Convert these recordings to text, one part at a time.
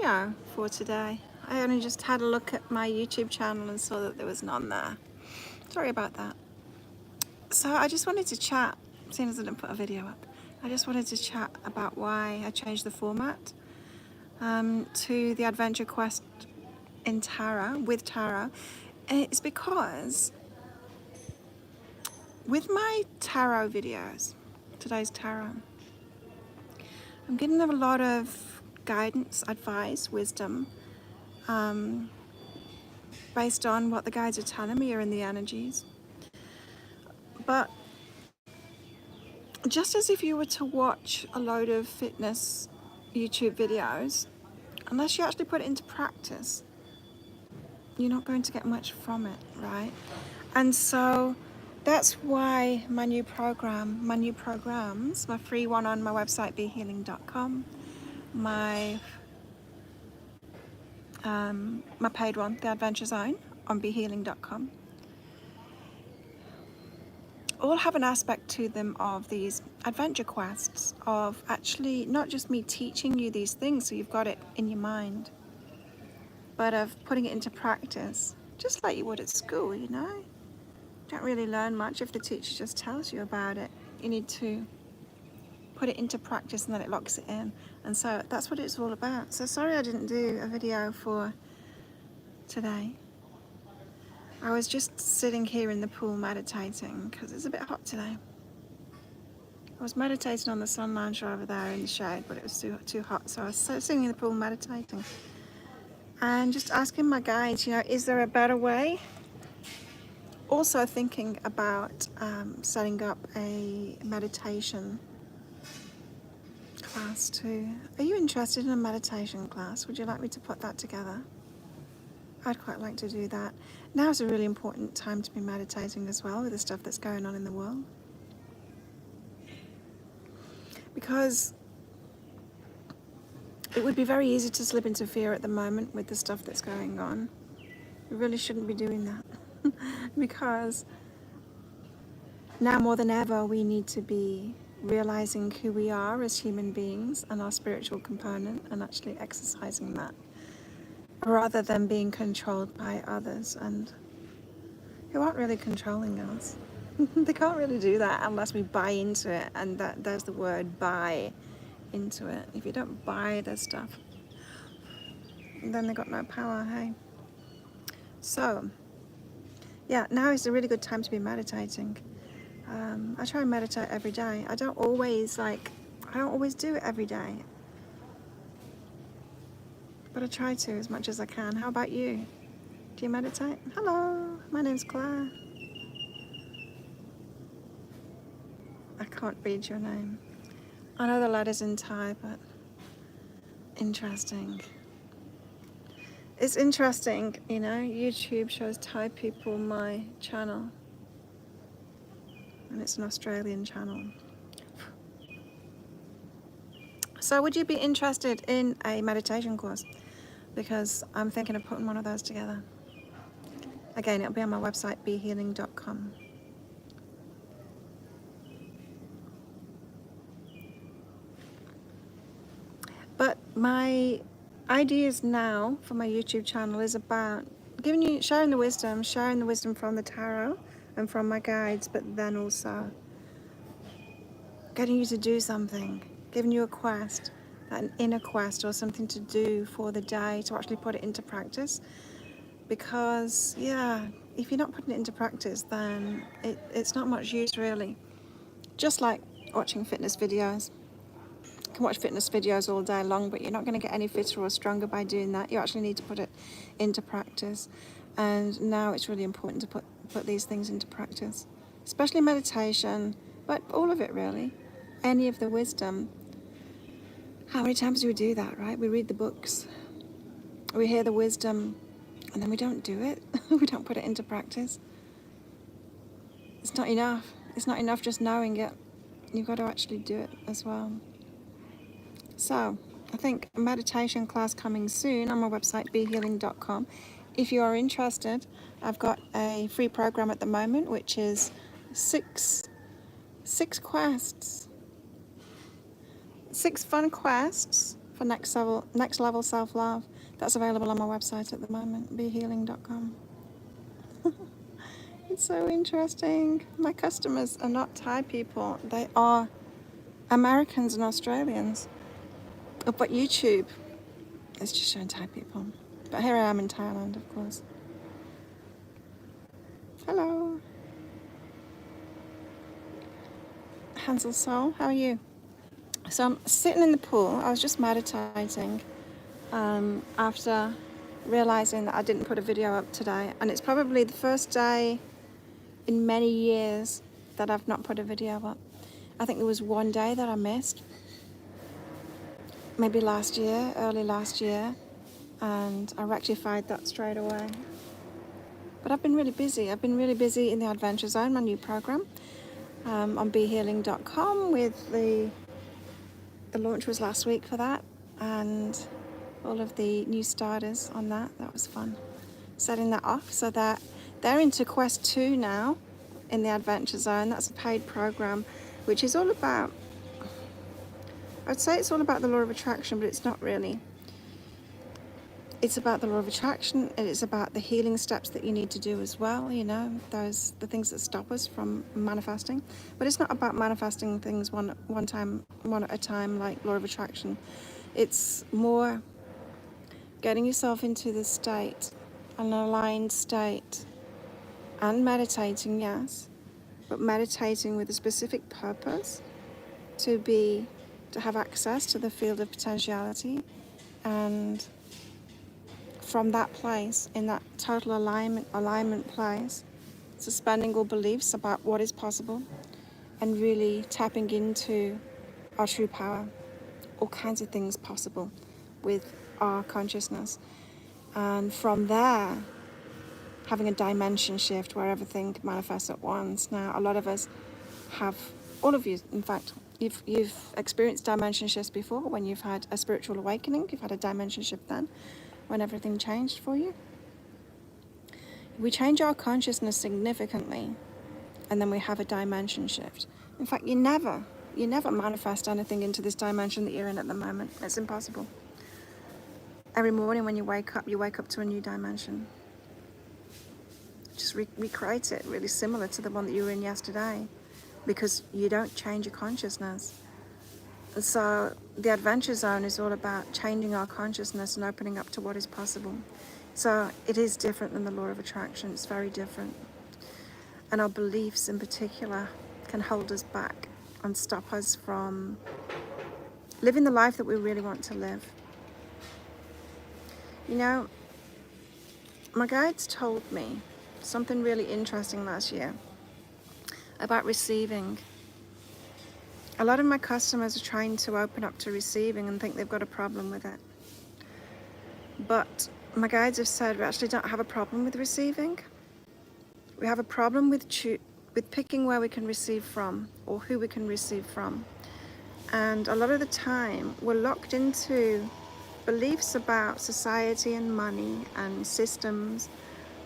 video for today. I only just had a look at my YouTube channel and saw that there was none there. Sorry about that. So I just wanted to chat, seeing as I didn't put a video up, I just wanted to chat about why I changed the format to the Adventure Quest in Tarot, with Tarot. And it's because with my tarot videos, today's tarot, I'm getting a lot of guidance, advice, wisdom, based on what the guides are telling me are in the energies. But just as if you were to watch a load of fitness YouTube videos, unless you actually put it into practice, you're not going to get much from it, right? And so that's why my new programs, my free one on my website, behealing.com, my paid one, the Adventure Zone, on behealing.com, all have an aspect to them of these adventure quests, of actually not just me teaching you these things so you've got it in your mind, but of putting it into practice, just like you would at school, you know? You don't really learn much if the teacher just tells you about it. You need to put it into practice and then it locks it in. And so that's what it's all about. So sorry I didn't do a video for today. I was just sitting here in the pool meditating because it's a bit hot today. I was meditating on the sun lounger over there in the shade, but it was too hot, so I was sitting in the pool meditating and just asking my guides, you know, is there a better way? Also thinking about setting up a meditation class too. Are you interested in a meditation class? Would you like me to put that together? I'd quite like to do that. Now is a really important time to be meditating as well, with the stuff that's going on in the world. Because it would be very easy to slip into fear at the moment with the stuff that's going on. We really shouldn't be doing that. Because now more than ever, we need to be realizing who we are as human beings and our spiritual component, and actually exercising that, rather than being controlled by others and who aren't really controlling us. They can't really do that unless we buy into it, and there's the word buy into it. If you don't buy their stuff, then they got no power, hey? So, yeah, now is a really good time to be meditating. I try and meditate every day. I don't always do it every day, but I try to as much as I can. How about you? Do you meditate? Hello, my name's Claire. I can't read your name. I know the letter's in Thai, but interesting. It's interesting, you know, YouTube shows Thai people my channel, and it's an Australian channel. So would you be interested in a meditation course? Because I'm thinking of putting one of those together. Again, it'll be on my website, behealing.com. But my ideas now for my YouTube channel is about sharing the wisdom from the tarot and from my guides, but then also getting you to do something, giving you a quest, an inner quest or something to do for the day to actually put it into practice. Because, yeah, if you're not putting it into practice, then it's not much use really. Just like watching fitness videos. You can watch fitness videos all day long, but you're not going to get any fitter or stronger by doing that. You actually need to put it into practice. And now it's really important to put these things into practice, especially meditation, but all of it really. Any of the wisdom. How many times do we do that, right? We read the books, we hear the wisdom, and then we don't do it. We don't put it into practice. It's not enough. It's not enough just knowing it. You've got to actually do it as well. So I think a meditation class coming soon on my website, behealing.com. If you are interested, I've got a free program at the moment, which is six quests. 6 fun quests for next level self-love. That's available on my website at the moment, behealing.com. It's so interesting. My customers are not Thai people. They are Americans and Australians. But YouTube is just showing Thai people. But here I am in Thailand, of course. Hello. Hansel Soul, how are you? So I'm sitting in the pool. I was just meditating after realizing that I didn't put a video up today. And it's probably the first day in many years that I've not put a video up. I think there was one day that I missed. Maybe last year, early last year. And I rectified that straight away. But I've been really busy. I've been really busy in the Adventure Zone, my new program, on behealing.com with the launch was last week for that, and all of the new starters on that. That was fun. Setting that off so that they're into Quest 2 now in the Adventure Zone. That's a paid program, which is all about, I'd say it's all about the law of attraction, but it's not really. It's about the law of attraction, and it's about the healing steps that you need to do as well, you know, the things that stop us from manifesting. But it's not about manifesting things one at a time, like law of attraction. It's more getting yourself into the state, an aligned state, and meditating, yes, but meditating with a specific purpose to have access to the field of potentiality, and from that place, in that total alignment place, suspending all beliefs about what is possible and really tapping into our true power. All kinds of things possible with our consciousness. And from there, having a dimension shift where everything manifests at once. Now, a lot of us have, all of you, in fact, you've experienced dimension shifts before when you've had a spiritual awakening. You've had a dimension shift then, when everything changed for you. We change our consciousness significantly, and then we have a dimension shift. In fact, you never manifest anything into this dimension that you're in at the moment. It's impossible. Every morning when you wake up to a new dimension. Just recreate it really similar to the one that you were in yesterday, because you don't change your consciousness. So the Adventure Zone is all about changing our consciousness and opening up to what is possible. So it is different than the law of attraction. It's very different. And our beliefs in particular can hold us back and stop us from living the life that we really want to live. You know, my guides told me something really interesting last year about receiving. A lot of my customers are trying to open up to receiving and think they've got a problem with it. But my guides have said we actually don't have a problem with receiving. We have a problem with picking where we can receive from or who we can receive from. And a lot of the time we're locked into beliefs about society and money and systems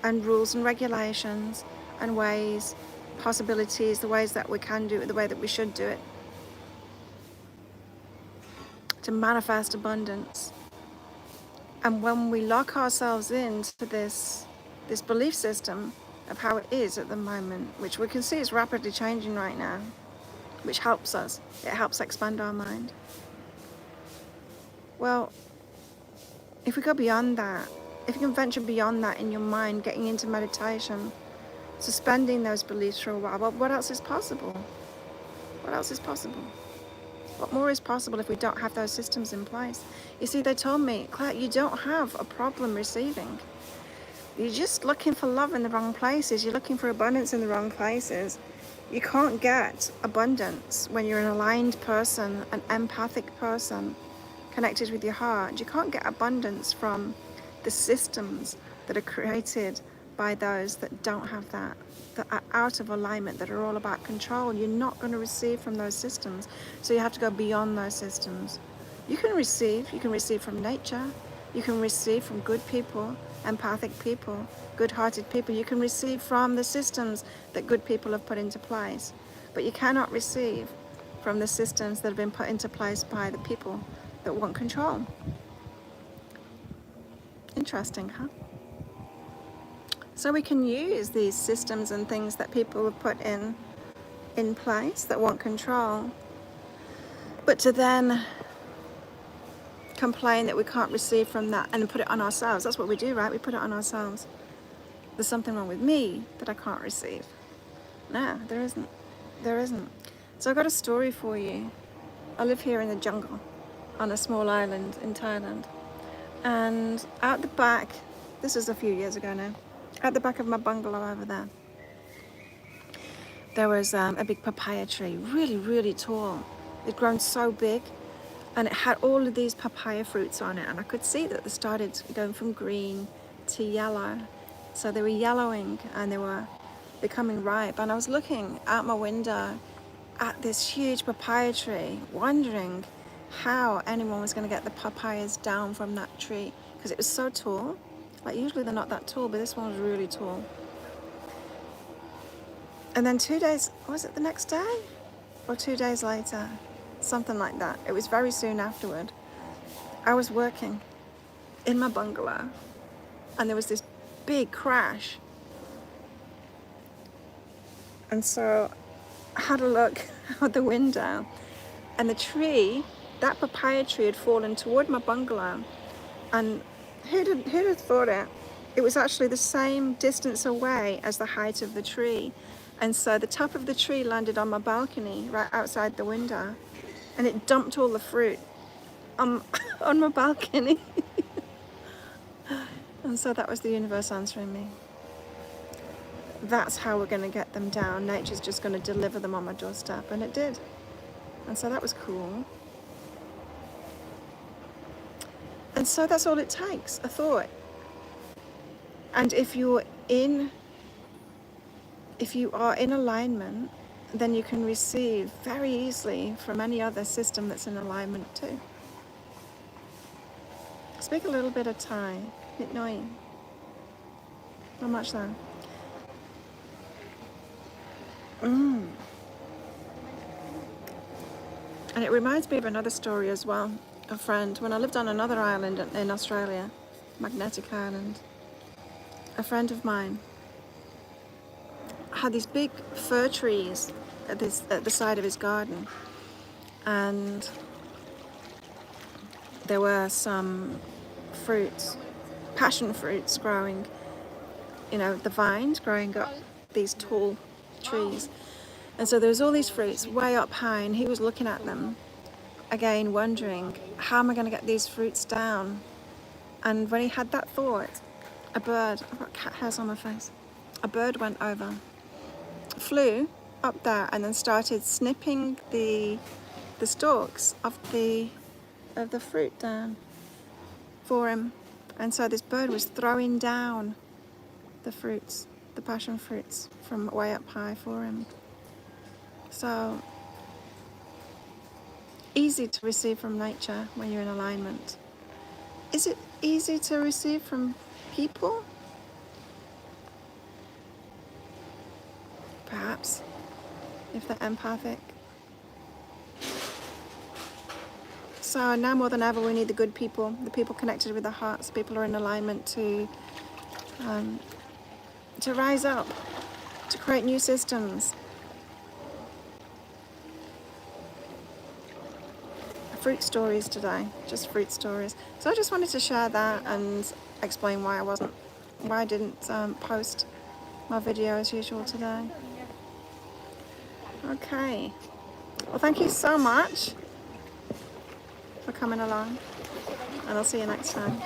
and rules and regulations and ways, possibilities, the ways that we can do it, the way that we should do it, to manifest abundance. And when we lock ourselves into this belief system of how it is at the moment, which we can see is rapidly changing right now, which helps us, it helps expand our mind. Well, if we go beyond that, if you can venture beyond that in your mind, getting into meditation, suspending those beliefs for a while, well, what else is possible? What else is possible? What more is possible if we don't have those systems in place? You see, they told me, Claire, you don't have a problem receiving. You're just looking for love in the wrong places. You're looking for abundance in the wrong places. You can't get abundance when you're an aligned person, an empathic person, connected with your heart. You can't get abundance from the systems that are created by those that don't have that are out of alignment, that are all about control. You're not going to receive from those systems. So you have to go beyond those systems. You can receive from nature. You can receive from good people, empathic people, good-hearted people. You can receive from the systems that good people have put into place. But you cannot receive from the systems that have been put into place by the people that want control. Interesting, huh? So we can use these systems and things that people have put in place that want control, but to then complain that we can't receive from that and put it on ourselves. That's what we do, right? We put it on ourselves. There's something wrong with me that I can't receive. No, there isn't. There isn't. So I've got a story for you. I live here in the jungle on a small island in Thailand. And out the back, this is a few years ago now, at the back of my bungalow over there was a big papaya tree, really, really tall. It'd grown so big, and it had all of these papaya fruits on it, and I could see that they started going from green to yellow. So they were yellowing and they were becoming ripe, and I was looking out my window at this huge papaya tree, wondering how anyone was going to get the papayas down from that tree, because it was so tall. Like, usually they're not that tall, but this one was really tall. And then 2 days, was it the next day or 2 days later, something like that, it was very soon afterward, I was working in my bungalow and there was this big crash. And so I had a look out the window, and the tree, that papaya tree, had fallen toward my bungalow. And who'd have thought it? It was actually the same distance away as the height of the tree. And so the top of the tree landed on my balcony right outside the window, and it dumped all the fruit on my balcony. And so that was the universe answering me. That's how we're going to get them down. Nature's just going to deliver them on my doorstep, and it did. And so that was cool. And so that's all it takes, a thought. And if you are in alignment, then you can receive very easily from any other system that's in alignment too. Speak a little bit of Thai. Nit noi. Not much though. And it reminds me of another story as well. A friend, when I lived on another island in Australia, Magnetic Island, a friend of mine had these big fir trees at the side of his garden, and there were some fruits, passion fruits growing, the vines growing up these tall trees. And so there was all these fruits way up high, and he was looking at them again, wondering, how am I going to get these fruits down? And when he had that thought, a bird, I've got cat hairs on my face, a bird went over, flew up there, and then started snipping the stalks of the fruit down for him. And so this bird was throwing down the fruits, the passion fruits, from way up high for him. So easy to receive from nature when you're in alignment. Is it easy to receive from people? Perhaps, if they're empathic. So now more than ever, we need the good people, the people connected with the hearts, people who are in alignment to rise up, to create new systems. Fruit stories today, just fruit stories. So I just wanted to share that and explain why I didn't post my video as usual today. Okay, well, thank you so much for coming along, and I'll see you next time.